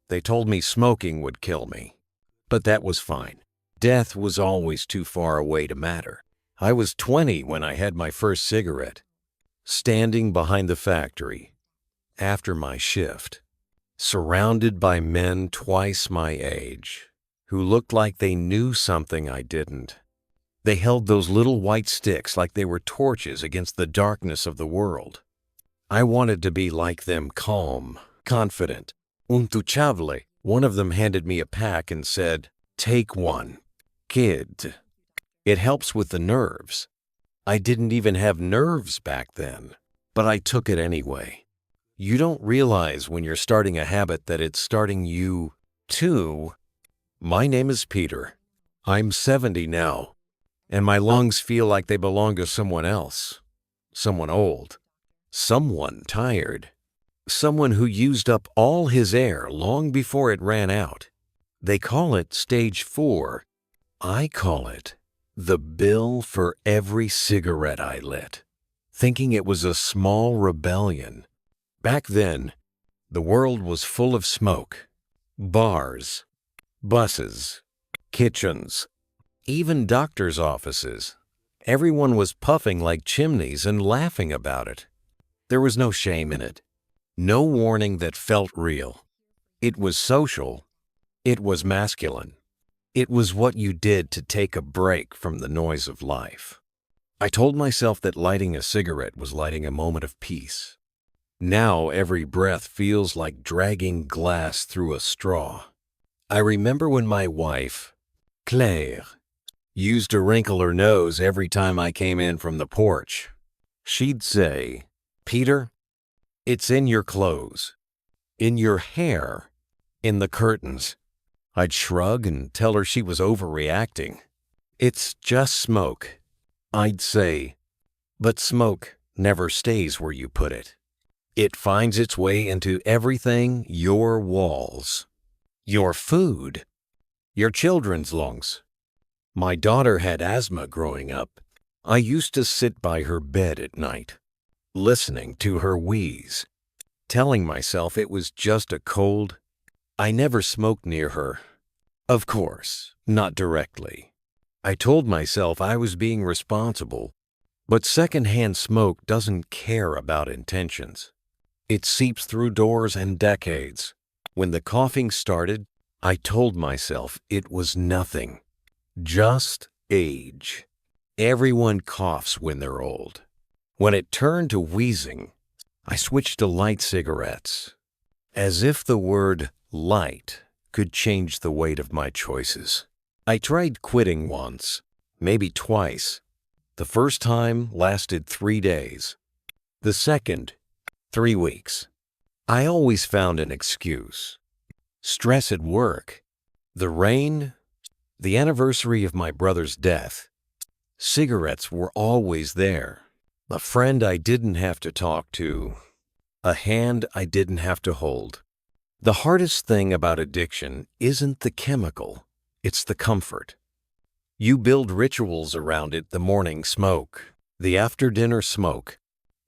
They told me smoking would kill me. But that was fine. Death was always too far away to matter. I was 20 when I had my first cigarette, standing behind the factory after my shift, surrounded by men twice my age who looked like they knew something I didn't. They held those little white sticks like they were torches against the darkness of the world. I wanted to be like them, calm, confident, intouchable. One of them handed me a pack and said, "Take one, kid. It helps with the nerves." I didn't even have nerves back then, but I took it anyway. You don't realize when you're starting a habit that it's starting you too. My name is Peter. I'm 70 now, and my lungs feel like they belong to someone else. Someone old. Someone tired. Someone who used up all his air long before it ran out. They call it stage 4. I call it the bill for every cigarette I lit, thinking it was a small rebellion. Back then, the world was full of smoke. Bars, buses, kitchens, even doctors' offices. Everyone was puffing like chimneys and laughing about it. There was no shame in it. No warning that felt real. It was social. It was masculine. It was what you did to take a break from the noise of life. I told myself that lighting a cigarette was lighting a moment of peace. Now every breath feels like dragging glass through a straw. I remember when my wife, Claire, used to wrinkle her nose every time I came in from the porch. She'd say, "Peter, it's in your clothes, in your hair, in the curtains." I'd shrug and tell her she was overreacting. "It's just smoke." I'd say, "But smoke never stays where you put it. It finds its way into everything, your walls, your food, your children's lungs." My daughter had asthma growing up. I used to sit by her bed at night, listening to her wheeze, telling myself it was just a cold. I never smoked near her. Of course, not directly. I told myself I was being responsible, but secondhand smoke doesn't care about intentions. It seeps through doors and decades. When the coughing started, I told myself it was nothing, just age. Everyone coughs when they're old. When it turned to wheezing, I switched to light cigarettes, as if the word light could change the weight of my choices. I tried quitting once, maybe twice. The first time lasted 3 days. The second, 3 weeks. I always found an excuse. Stress at work, the rain, the anniversary of my brother's death. Cigarettes were always there. A friend I didn't have to talk to. A hand I didn't have to hold. The hardest thing about addiction isn't the chemical, it's the comfort. You build rituals around it: the morning smoke, the after-dinner smoke,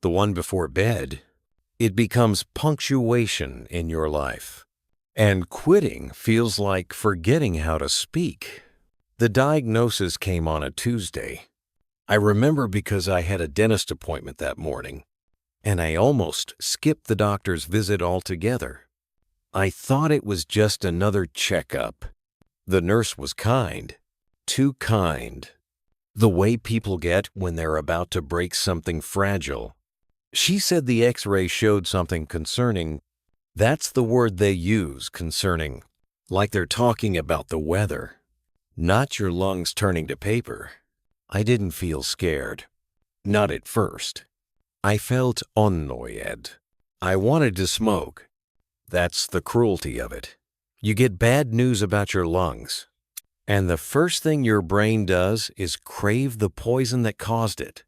the one before bed. It becomes punctuation in your life. And quitting feels like forgetting how to speak. The diagnosis came on a Tuesday. I remember because I had a dentist appointment that morning, and I almost skipped the doctor's visit altogether. I thought it was just another checkup. The nurse was kind, too kind. The way people get when they're about to break something fragile. She said the X-ray showed something concerning. That's the word they use, concerning, like they're talking about the weather, not your lungs turning to paper. I didn't feel scared. Not at first. I felt annoyed. I wanted to smoke. That's the cruelty of it. You get bad news about your lungs, and the first thing your brain does is crave the poison that caused it.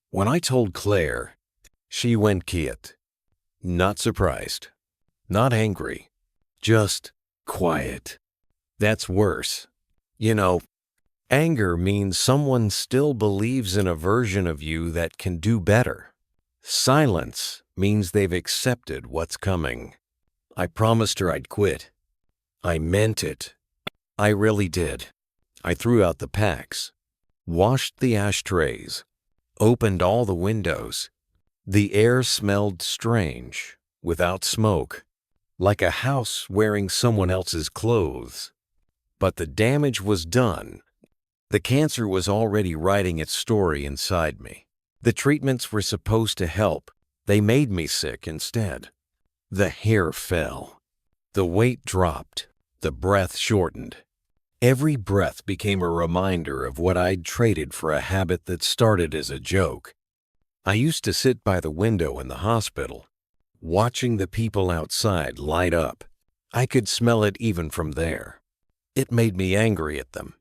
When I told Claire, she went quiet. Not surprised. Not angry. Just quiet. That's worse. You know, anger means someone still believes in a version of you that can do better. Silence means they've accepted what's coming. I promised her I'd quit. I meant it. I really did. I threw out the packs, washed the ashtrays, opened all the windows. The air smelled strange, without smoke, like a house wearing someone else's clothes. But the damage was done. The cancer was already writing its story inside me. The treatments were supposed to help. They made me sick instead. The hair fell. The weight dropped. The breath shortened. Every breath became a reminder of what I'd traded for a habit that started as a joke. I used to sit by the window in the hospital, watching the people outside light up. I could smell it even from there. It made me angry at them,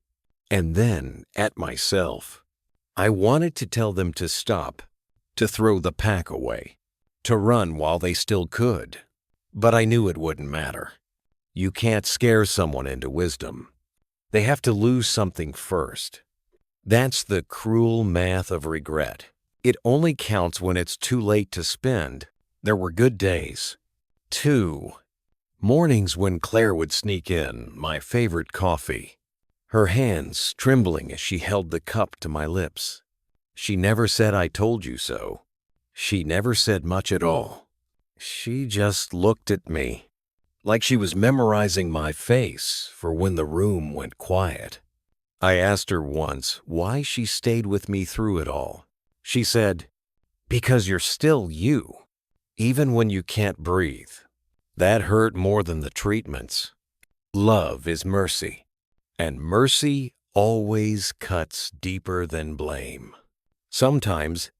and then at myself. I wanted to tell them to stop, to throw the pack away, to run while they still could. But I knew it wouldn't matter. You can't scare someone into wisdom. They have to lose something first. That's the cruel math of regret. It only counts when it's too late to spend. There were good days. 2. Mornings when Claire would sneak in, my favorite coffee. Her hands trembling as she held the cup to my lips. She never said "I told you so." She never said much at all. She just looked at me, like she was memorizing my face for when the room went quiet. I asked her once why she stayed with me through it all. She said, "Because you're still you, even when you can't breathe." That hurt more than the treatments. Love is mercy, and mercy always cuts deeper than blame. Sometimes,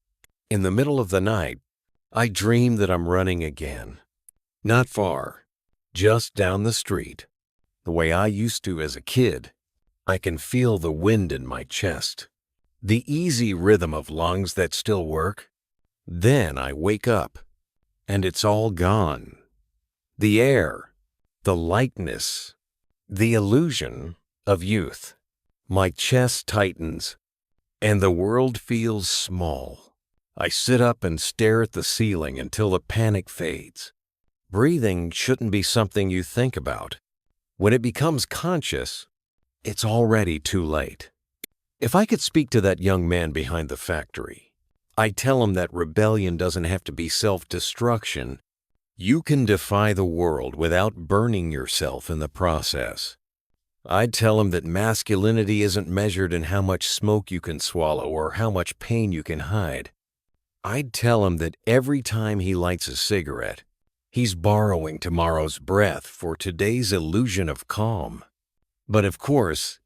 in the middle of the night, I dream that I'm running again. Not far, just down the street, the way I used to as a kid. I can feel the wind in my chest, the easy rhythm of lungs that still work. Then I wake up, and it's all gone. The air, the lightness, the illusion of youth. My chest tightens, and the world feels small. I sit up and stare at the ceiling until the panic fades. Breathing shouldn't be something you think about. When it becomes conscious, it's already too late. If I could speak to that young man behind the factory, I'd tell him that rebellion doesn't have to be self-destruction. You can defy the world without burning yourself in the process. I'd tell him that masculinity isn't measured in how much smoke you can swallow or how much pain you can hide. I'd tell him that every time he lights a cigarette, he's borrowing tomorrow's breath for today's illusion of calm. But of course,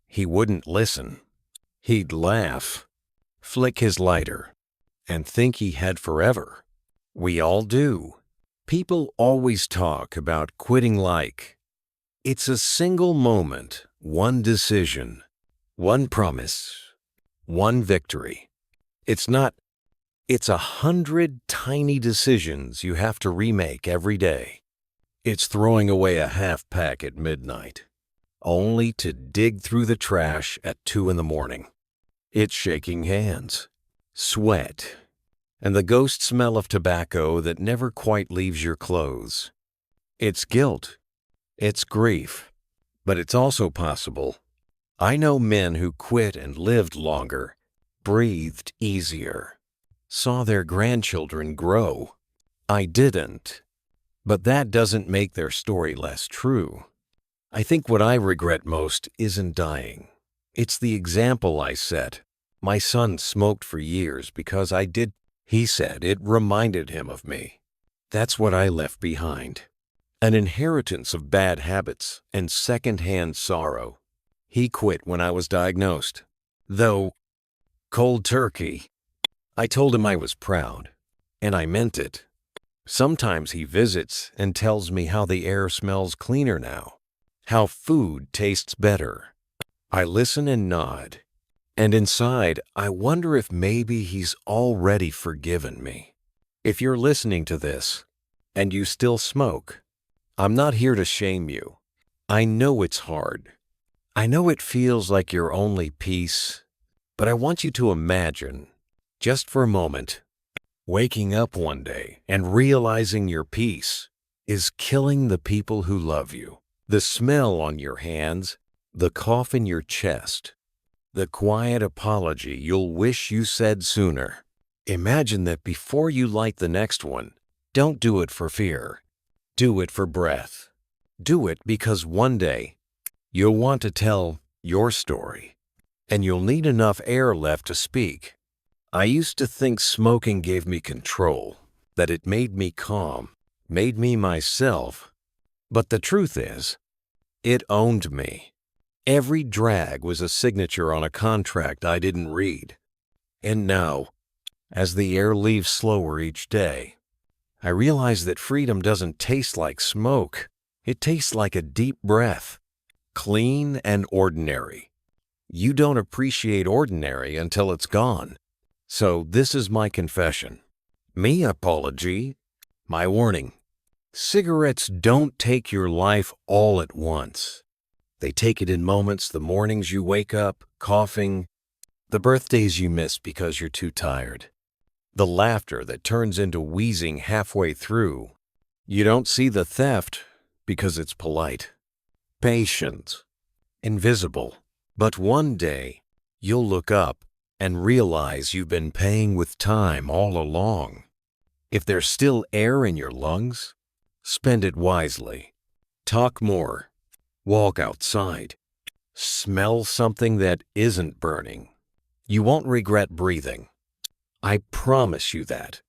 he wouldn't listen. He'd laugh, flick his lighter, and think he had forever. We all do. People always talk about quitting like it's a single moment, one decision, one promise, one victory. It's not. It's 100 tiny decisions you have to remake every day. It's throwing away a half pack at midnight, only to dig through the trash at 2 in the morning. It's shaking hands, sweat, and the ghost smell of tobacco that never quite leaves your clothes. It's guilt. It's grief. But it's also possible. I know men who quit and lived longer, breathed easier, saw their grandchildren grow. I didn't. But that doesn't make their story less true. I think what I regret most isn't dying. It's the example I set. My son smoked for years because I did. He said it reminded him of me. That's what I left behind. An inheritance of bad habits and second-hand sorrow. He quit when I was diagnosed. Though, cold turkey. I told him I was proud, and I meant it. Sometimes he visits and tells me how the air smells cleaner now, how food tastes better. I listen and nod, and inside I wonder if maybe he's already forgiven me. If you're listening to this, and you still smoke, I'm not here to shame you. I know it's hard. I know it feels like your only peace, but I want you to imagine, just for a moment, waking up one day and realizing your peace is killing the people who love you. The smell on your hands, the cough in your chest, the quiet apology you'll wish you said sooner. Imagine that before you light the next one. Don't do it for fear. Do it for breath. Do it because one day you'll want to tell your story, and you'll need enough air left to speak. I used to think smoking gave me control, that it made me calm, made me myself. But the truth is, it owned me. Every drag was a signature on a contract I didn't read. And now, as the air leaves slower each day, I realize that freedom doesn't taste like smoke. It tastes like a deep breath, clean and ordinary. You don't appreciate ordinary until it's gone. So this is my confession. Me apology. My warning. Cigarettes don't take your life all at once. They take it in moments, the mornings you wake up, coughing, the birthdays you miss because you're too tired, the laughter that turns into wheezing halfway through. You don't see the theft because it's polite, patient, invisible. But one day, you'll look up and realize you've been paying with time all along. If there's still air in your lungs, spend it wisely. Talk more. Walk outside. Smell something that isn't burning. You won't regret breathing. I promise you that.